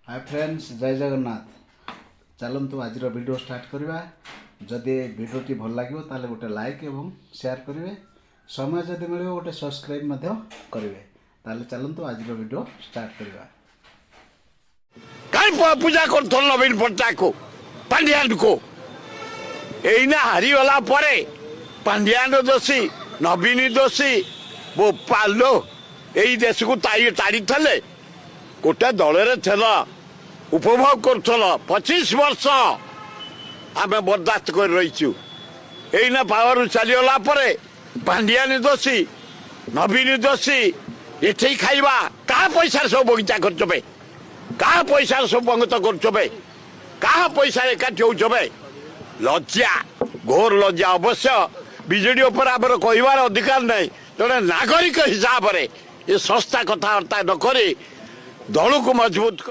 hi friends जय जगन्नाथ चलतु आज वीडियो स्टार्ट करवा जदि वीडियोटी भल लगे ताले गोटे लाइक एवं शेयर करेंगे समय जदि मिले गोटे सब्सक्राइब करेंगे ताले चलतु आज वीडियो स्टार्ट करवा कहीं पूजा कर नवीन पट्टनायक को पांड्यान को एना हारीगला पांड्यान दोषी नवीन दोषी बोपाल यही देश को ताड़ी थे गोटे दल उपभोग कर 25 वर्ष आम बर्दास्त कर रहीचु एना पावर चलीगला पांड्यान दोषी नवीन दोषी ये खाइबा क्या पैसा सब बगीचा कर क्या पैसा सब बंगत कर क्या पैसा एकाठी हो लज्जा घोर लज्जा अवश्य विजेडी उपर आमर कहबार अधिकार नहीं जड़े नागरिक हिसाब से ये सस्ता कथबार्ता नक दल को मजबूत